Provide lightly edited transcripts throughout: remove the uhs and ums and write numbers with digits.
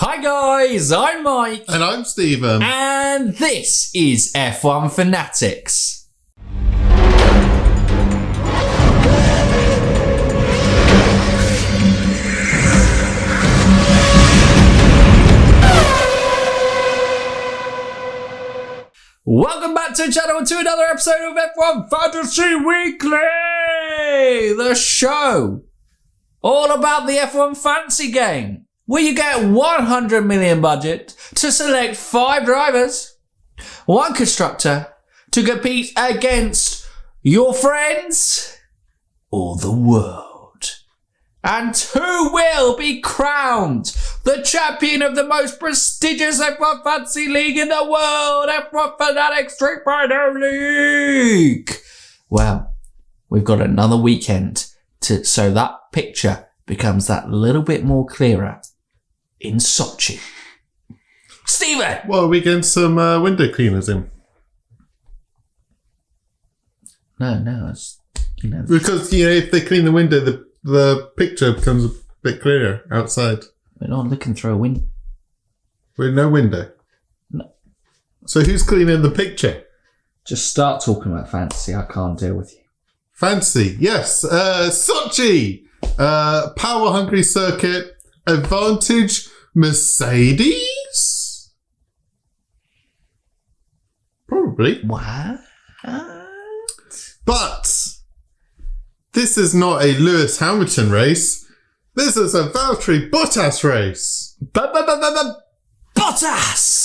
Hi guys, I'm Mike. And I'm Stephen. And this is F1 Fanatics. Welcome back to the channel and to another episode of F1 Fantasy Weekly, the show all about the F1 fantasy game, where you get 100 million budget to select 5 drivers, 1 constructor to compete against your friends or the world, and who will be crowned the champion of the most prestigious F1 fantasy league in the world, F1 Fanatics 3.0 League. Well, we've got another weekend so that picture becomes that little bit more clearer in Sochi. Stephen! Well, we getting some window cleaners in. No, it's, Because, if they clean the window, the picture becomes a bit clearer outside. We're not looking through a window. With no window? No. So who's cleaning the picture? Just start talking about fantasy. I can't deal with you. Fancy, yes. Sochi! Power-hungry circuit. Advantage Mercedes? Probably. What? But this is not a Lewis Hamilton race. This is a Valtteri Bottas race. Bottas!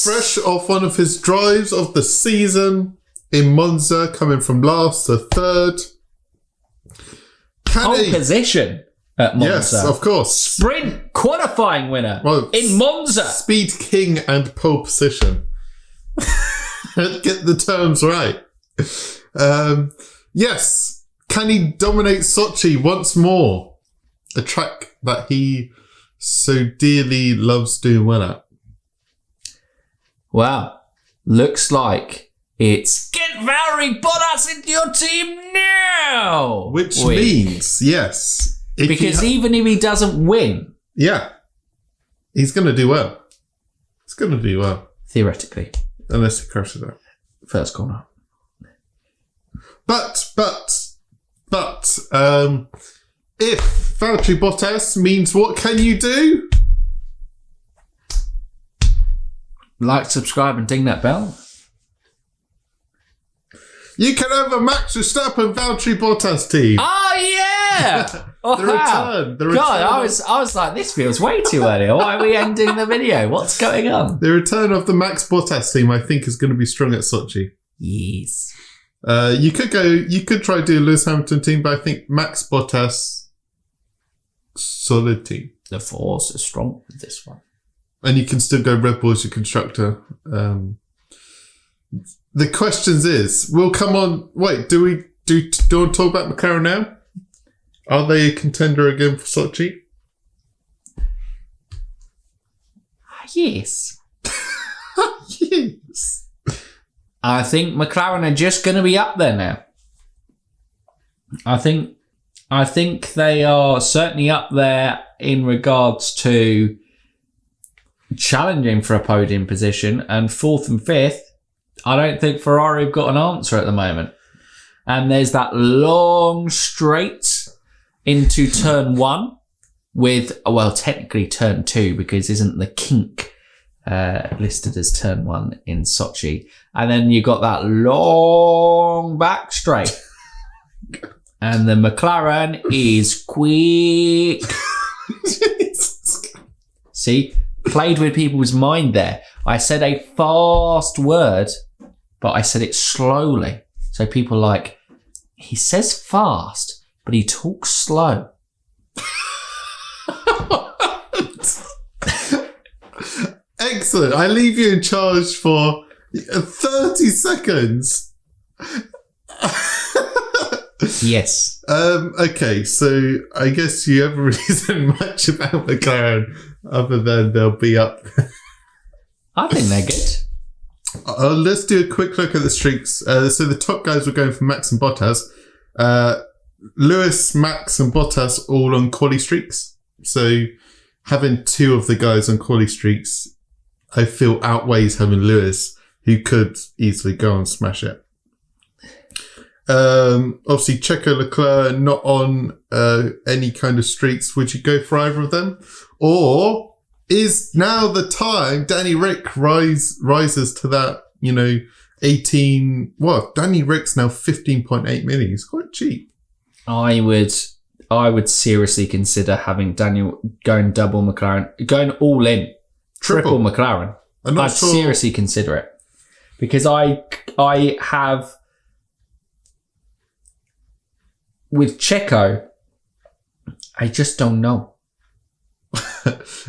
Fresh off one of his drives of the season in Monza, coming from last to third. Pole position at Monza. Yes, of course. Sprint qualifying winner in Monza. Speed king and pole position. Get the terms right. Yes. Can he dominate Sochi once more? A track that he so dearly loves doing well at. Well, looks like it's get Valtteri Bottas into your team now! Which means, yes. Because even if he doesn't win... Yeah. He's going to do well. He's going to do well. Theoretically. Unless he crashes out. First corner. But, if Valtteri Bottas means what can you do? Like, subscribe and ding that bell. You can have a Max Verstappen Valtteri Bottas team. Oh yeah! Oh, The return. God, I was like, this feels way too early. Why are we ending the video? What's going on? The return of the Max Bottas team, I think, is going to be strong at Sochi. Yes. You could try to do a Lewis Hamilton team, but I think Max Bottas, solid team. The force is strong with this one. And you can still go Red Bull as your constructor. The questions is, we'll come on. Wait, do we want to talk about McLaren now? Are they a contender again for Sochi? Yes. Yes. I think McLaren are just going to be up there now. I think they are certainly up there in regards to challenging for a podium position, and 4th and 5th. I don't think Ferrari have got an answer at the moment. And there's that long straight into turn 1 with, well, technically turn 2, because isn't the kink listed as turn 1 in Sochi. And then you got that long back straight. And the McLaren is quick. See, played with people's mind there. I said a fast word, but I said it slowly. So people are like, he says fast, but he talks slow. Excellent. I leave you in charge for 30 seconds. Yes. Okay, so I guess you haven't really said much about McLaren other than they'll be up. I think they're good. Let's do a quick look at the streaks. So the top guys were going for Max and Bottas. Lewis, Max and Bottas all on quali streaks. So having two of the guys on quality streaks, I feel outweighs having Lewis, who could easily go and smash it. Obviously, Checo, Leclerc not on any kind of streaks. Would you go for either of them? Or is now the time Danny Rick rises to that, 18... Well, Danny Rick's now 15.8 million. He's quite cheap. I would seriously consider having Daniel going double McLaren, going all in, triple McLaren. I'd seriously consider it. Because I have... With Checo, I just don't know.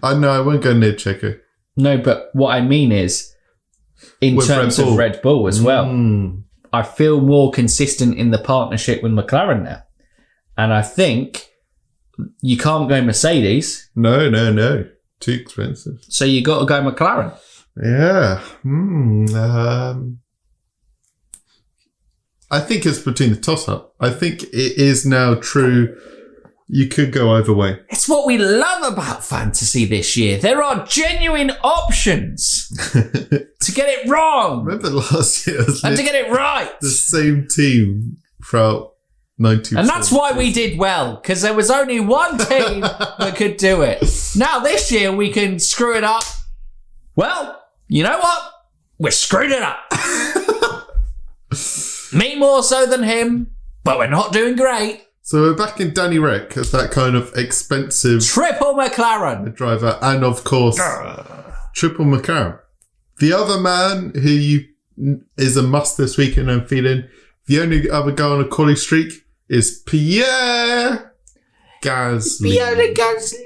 I know, I won't go near Checo. No, but what I mean is, in terms of Red Bull as well, I feel more consistent in the partnership with McLaren now. And I think you can't go Mercedes. No. Too expensive. So you got to go McLaren. Yeah. I think it's between the toss-up. I think it is now true. You could go either way. It's what we love about fantasy this year. There are genuine options to get it wrong. Remember last year? And to get it right. The same team throughout 90%. And that's why we did well, because there was only one team that could do it. Now this year we can screw it up. Well, you know what? We're screwing it up. Me more so than him, but we're not doing great. So we're back in Danny Rick as that kind of expensive... Triple McLaren. ...driver. And, of course, triple McLaren. The other man who is a must this weekend, I'm feeling, the only other guy on a quality streak is Pierre Gasly. Pierre Gasly.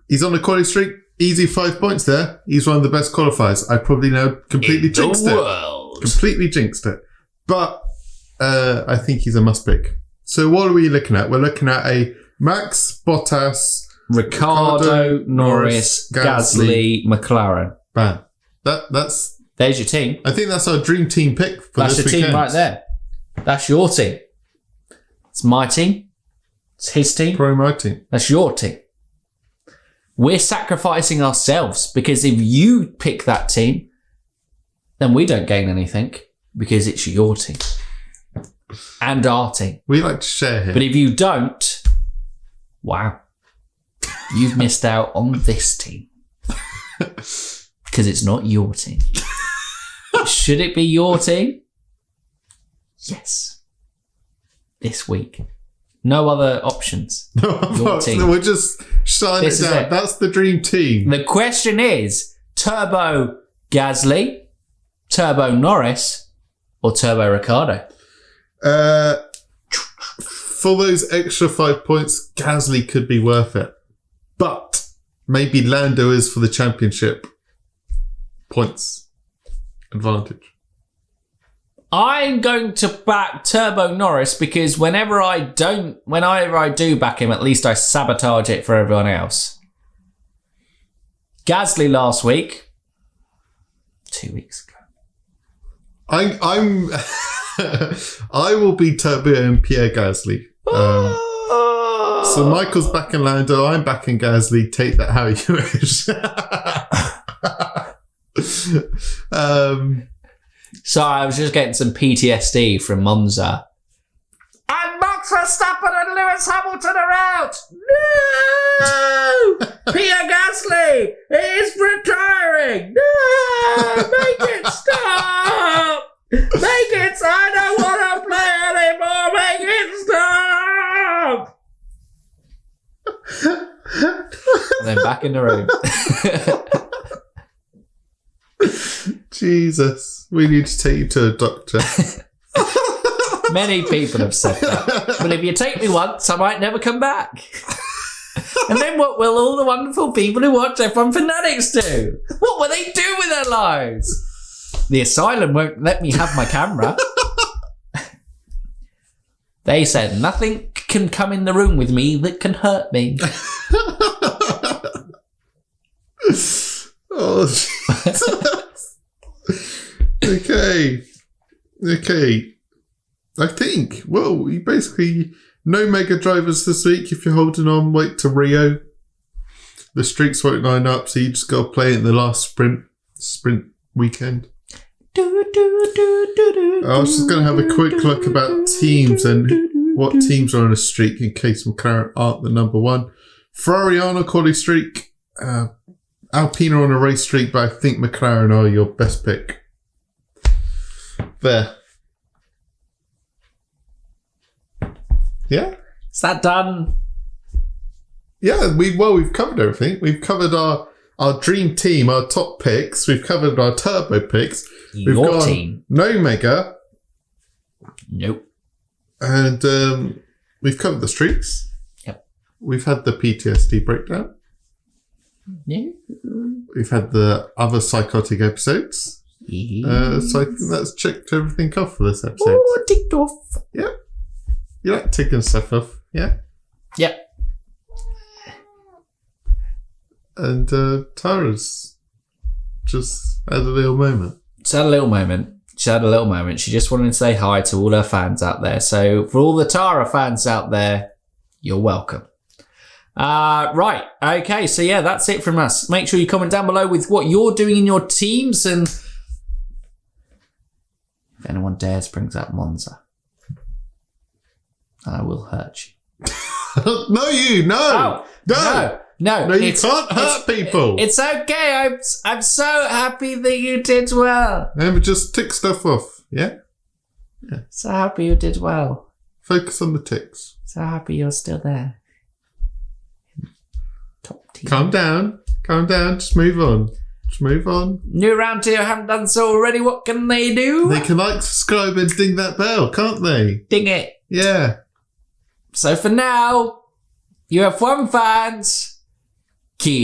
He's on a quality streak. Easy 5 points there. He's one of the best qualifiers. I probably now completely jinxed it. Completely jinxed it. But... I think he's a must pick. So what are we looking at? We're looking at a Max, Bottas, Ricardo, Norris, Gasly, McLaren. Bam. There's your team. I think that's our dream team pick for this weekend. That's your team right there. That's your team. It's my team. It's his team. Probably my team. That's your team. We're sacrificing ourselves because if you pick that team, then we don't gain anything because it's your team. And our team. We like to share here. But if you don't, wow. You've missed out on this team. Because it's not your team. Should it be your team? Yes. This week. No other options. Your team. We're just shine it down. That's the dream team. The question is, Turbo Gasly, Turbo Norris, or Turbo Ricardo? For those extra 5 points, Gasly could be worth it. But maybe Lando is for the championship points advantage. I'm going to back Turbo Norris because whenever I do back him, at least I sabotage it for everyone else. Gasly last week, 2 weeks ago. I'm I will be Turbo and Pierre Gasly. So Michael's back in Lando, I'm back in Gasly. Take that how you wish. So I was just getting some PTSD from Monza. And Max Verstappen and Lewis Hamilton are out! No! Pierre Gasly is retiring! No! Make it stop! Make it stop! I don't want to play anymore! Make it stop! And then back in the room. Jesus, we need to take you to a doctor. Many people have said that. But if you take me once, I might never come back. And then what will all the wonderful people who watch F1 Fanatics do? What will they do with their lives? The asylum won't let me have my camera. They said nothing can come in the room with me that can hurt me. Oh, Jesus. Okay. I think, well, No mega drivers this week. If you're holding on, wait to Rio. The streaks won't line up, so you just got to play it in the last sprint weekend. I was just going to have a quick look about teams and what teams are on a streak in case McLaren aren't the number one. Ferrari on a quality streak. Alpine are on a race streak, but I think McLaren are your best pick. There. Yeah? Is that done? Yeah, we've covered everything. We've covered our dream team, our top picks. We've covered our turbo picks. Your team. No mega. Nope. And we've covered the streaks. Yep. We've had the PTSD breakdown. Yeah. We've had the other psychotic episodes. Yes. So I think that's checked everything off for this episode. Oh, ticked off. Yeah. You like ticking stuff off, yeah? Yep. And Tara's just had a little moment. She had a little moment. She just wanted to say hi to all her fans out there. So for all the Tara fans out there, you're welcome. Right. Okay. So yeah, that's it from us. Make sure you comment down below with what you're doing in your teams, and if anyone dares brings up Monza, I will hurt you. No, you. No. No, you can't hurt people. It's okay. I'm so happy that you did well. But just tick stuff off, yeah? So happy you did well. Focus on the ticks. So happy you're still there. Top team. Calm down. Just move on. New around here haven't done so already. What can they do? They can like, subscribe and ding that bell, can't they? Ding it. Yeah. So for now, you have fun fans. Keep